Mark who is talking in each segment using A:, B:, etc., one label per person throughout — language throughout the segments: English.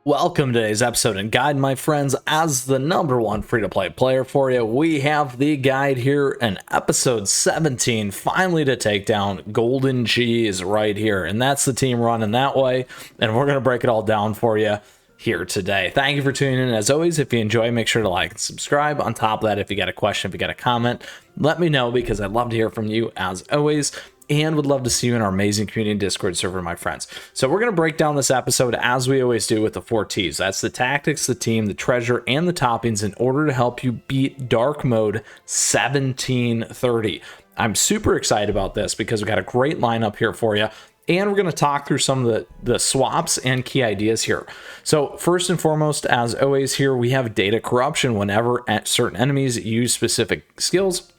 A: Welcome to today's episode and guide, my friends. As the #1 free-to-play player for you, we have the guide here in episode 17, finally to take down Golden Cheese right here. And that's the team running that way, and we're going to break it all down for you here today. Thank you for tuning in. As always, if you enjoy, make sure to like and subscribe. On top of that, if you got a question, if you got a comment, let me know, because I'd love to hear from you as always, and would love to see you in our amazing community and Discord server, my friends. So we're going to break down this episode as we always do with the 4 T's. That's the tactics, the team, the treasure, and the toppings in order to help you beat dark mode 1730. I'm super excited about this because we got a great lineup here for you. And we're going to talk through some of the swaps and key ideas here. So first and foremost, as always here, we have data corruption. Whenever certain enemies use specific skills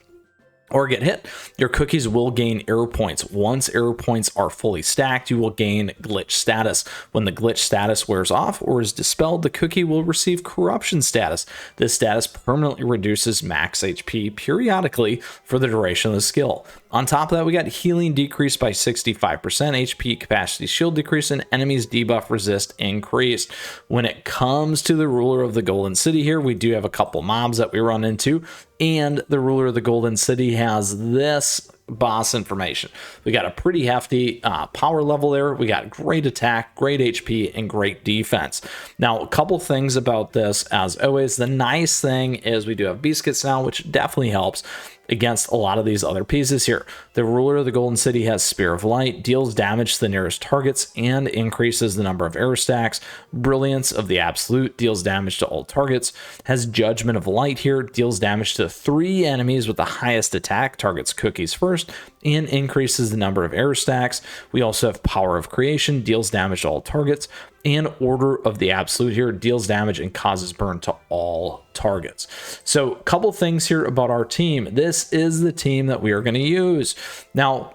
A: or get hit, your cookies will gain error points. Once error points are fully stacked, you will gain glitch status. When the glitch status wears off or is dispelled, the cookie will receive corruption status. This status permanently reduces max HP periodically for the duration of the skill. On top of that, we got healing decreased by 65%, HP capacity shield decrease, and enemies debuff resist increased. When it comes to the ruler of the Golden City here, we do have a couple mobs that we run into, and the ruler of the Golden City has this boss information. We got a pretty hefty power level there. We got great attack, great HP, and great defense. Now, a couple things about this, as always. The nice thing is we do have Beascuit now, which definitely helps against a lot of these other pieces here. The ruler of the Golden City has Spear of Light, deals damage to the nearest targets, and increases the number of error stacks. Brilliance of the Absolute deals damage to all targets. Has Judgment of Light here, deals damage to 3 enemies with the highest attack, targets cookies first, and increases the number of error stacks. We also have Power of Creation, deals damage to all targets, and Order of the Absolute here, deals damage and causes burn to all targets. So a couple things here about our team. This is the team that we are going to use. Now,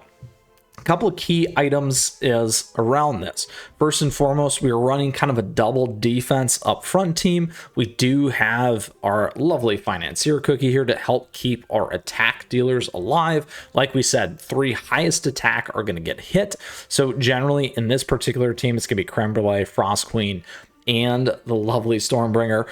A: a couple of key items is around this. First and foremost, we are running kind of a double defense up front team. We do have our lovely Financier Cookie here to help keep our attack dealers alive. Like we said, 3 highest attack are going to get hit. So generally in this particular team, it's going to be Creme Brûlée, Frost Queen, and the lovely Stormbringer.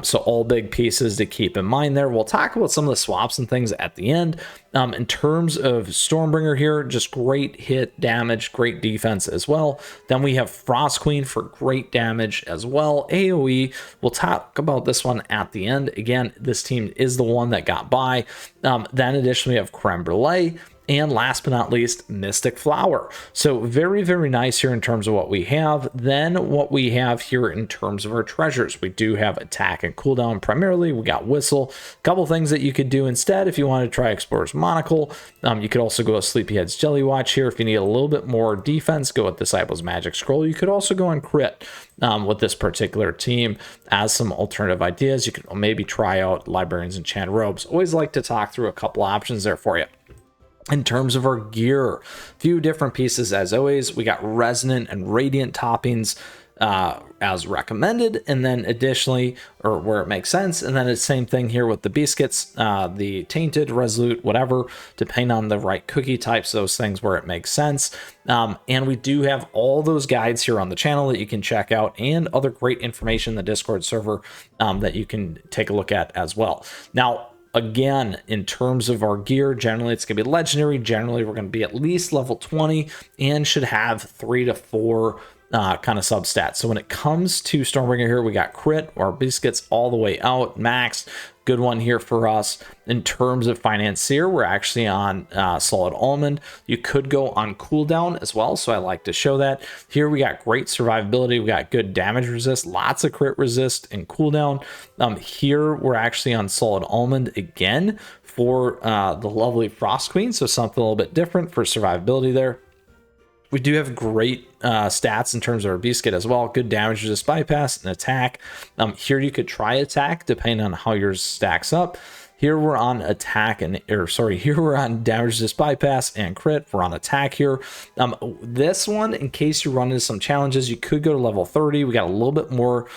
A: So all big pieces to keep in mind there. We'll talk about some of the swaps and things at the end. In terms of Stormbringer here, just great hit damage, great defense as well. Then we have Frost Queen for great damage as well. AoE, we'll talk about this one at the end. Again, this team is the one that got by. Then additionally, we have Creme Brûlée. And last but not least, Mystic Flower. So very, very nice here in terms of what we have. Then what we have here in terms of our treasures, we do have attack and cooldown primarily. We got Whistle. A couple things that you could do instead if you want to try Explorer's Monocle. You could also go with Sleepyhead's Jelly Watch here. If you need a little bit more defense, go with Disciple's Magic Scroll. You could also go on Crit with this particular team as some alternative ideas. You could maybe try out Librarian's Enchanted Robes. Always like to talk through a couple options there for you. In terms of our gear, few different pieces as always. We got resonant and radiant toppings as recommended, and then additionally, or where it makes sense, and then it's the same thing here with the biscuits, the tainted, resolute, whatever, depending on the right cookie types, those things where it makes sense. And we do have all those guides here on the channel that you can check out, and other great information in the Discord server that you can take a look at as well. Now, again, in terms of our gear, generally it's going to be legendary. Generally, we're going to be at least level 20 and should have 3 to 4 kind of substats. So when it comes to Stormbringer here, we got crit or biscuits all the way out, max. Good one here for us. In terms of Financier, we're actually on Solid Almond. You could go on cooldown as well, so I like to show that. Here we got great survivability. We got good damage resist, lots of crit resist and cooldown. Here we're actually on Solid Almond again for the lovely Frost Queen, so something a little bit different for survivability there. We do have great stats in terms of our Beascuit as well. Good damage resist bypass and attack. Here you could try attack depending on how yours stacks up. Here we're on attack and, here we're on damage resist bypass and crit. We're on attack here. This one, in case you run into some challenges, you could go to level 30. We got a little bit more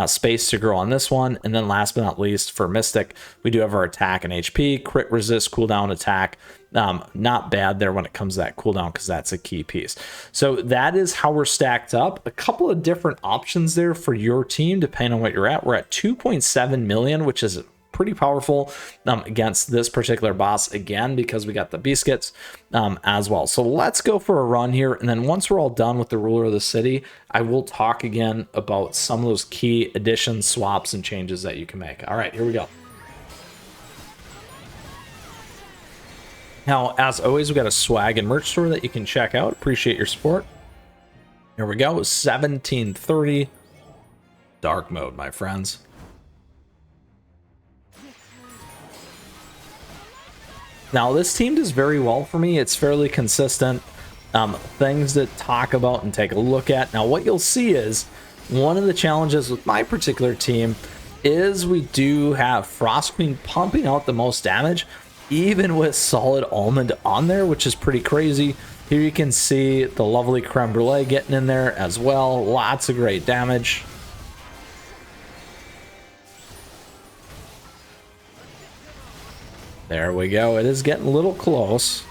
A: space to grow on this one. And then last but not least, for Mystic, we do have our attack and HP, crit resist, cooldown, attack, Not bad there when it comes to that cooldown, because that's a key piece. So that is how we're stacked up. A couple of different options there for your team, depending on what you're at. We're at 2.7 million, which is pretty powerful against this particular boss, again, because we got the Beascuits as well. So let's go for a run here, and then once we're all done with the ruler of the city, I will talk again about some of those key additions, swaps, and changes that you can make. All right, here we go. Now, as always, we got a swag and merch store that you can check out. Appreciate your support. Here we go, 1730 dark mode, my friends. Now, this team does very well for me. It's fairly consistent. Things to talk about and take a look at. Now, what you'll see is one of the challenges with my particular team is we do have Frost Queen pumping out the most damage, even with solid almond on there, which is pretty crazy. Here you can see the lovely Creme Brûlée getting in there as well. Lots of great damage. There we go. It is getting a little close.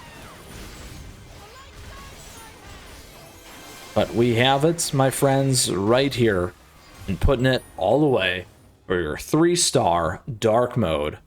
A: But we have it, my friends, right here. And putting it all the way for your 3-star dark mode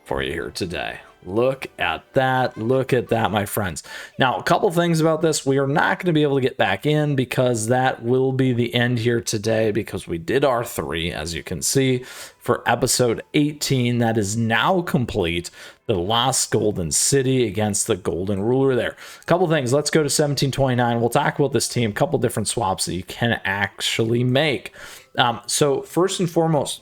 A: for you here today. Look at that. Look at that, my friends. Now, a couple things about this. We are not going to be able to get back in, because that will be the end here today, because we did our 3, as you can see, for episode 18. That is now complete. The Lost Golden City against the Golden Ruler there. A couple things. Let's go to 1729. We'll talk about this team. A couple different swaps that you can actually make. So first and foremost,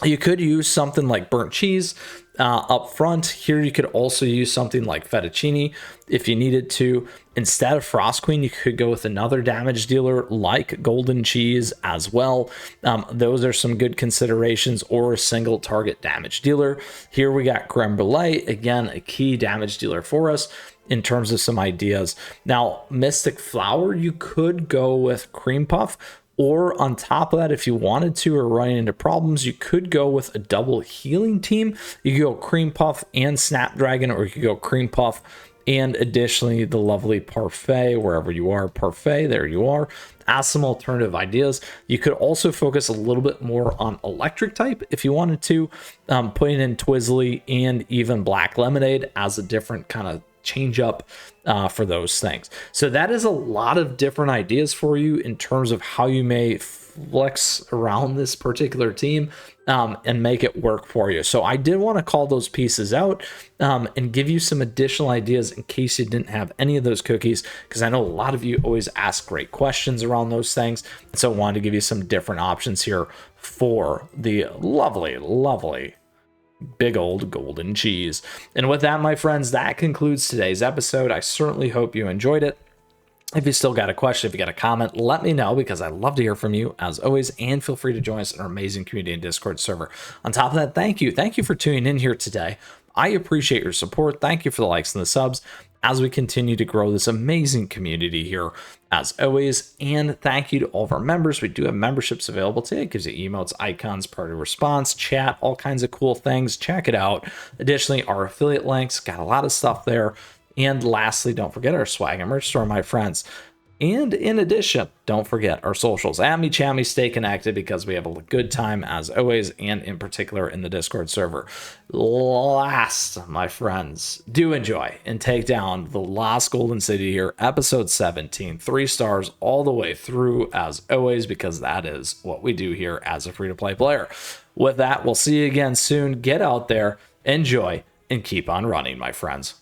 A: you could use something like burnt cheese up front. Here you could also use something like fettuccine if you needed to. Instead of Frost Queen, you could go with another damage dealer like golden cheese as well. Those are some good considerations, or a single target damage dealer. Here we got Creme Brûlée, again, a key damage dealer for us in terms of some ideas. Now, Mystic Flower, you could go with Cream Puff, or on top of that, if you wanted to or running into problems, you could go with a double healing team. You could go Cream Puff and Snapdragon, or you could go Cream Puff and additionally the lovely Parfait, wherever you are. Parfait, there you are. As some alternative ideas. You could also focus a little bit more on electric type if you wanted to, putting in Twizzly and even Black Lemonade as a different kind of change up for those things. So that is a lot of different ideas for you in terms of how you may flex around this particular team and make it work for you. So I did want to call those pieces out and give you some additional ideas in case you didn't have any of those cookies, because I know a lot of you always ask great questions around those things. So I wanted to give you some different options here for the lovely big old golden cheese. And with that, my friends, that concludes today's episode. I certainly hope you enjoyed it. If you still got a question, if you got a comment, let me know, because I love to hear from you as always, and feel free to join us in our amazing community and Discord server. On top of that, thank you for tuning in here today. I appreciate your support. Thank you for the likes and the subs as we continue to grow this amazing community here as always. And thank you to all of our members. We do have memberships available today. It gives you emotes, icons, party response, chat, all kinds of cool things. Check it out. Additionally, our affiliate links, got a lot of stuff there. And lastly, don't forget our swag and merch store, my friends. And in addition, don't forget our socials. At me, chat me, stay connected, because we have a good time as always, and in particular in the Discord server. Last, my friends, do enjoy and take down the Lost Golden City here, episode 17, 3 stars all the way through as always, because that is what we do here as a free-to-play player. With that, we'll see you again soon. Get out there, enjoy, and keep on running, my friends.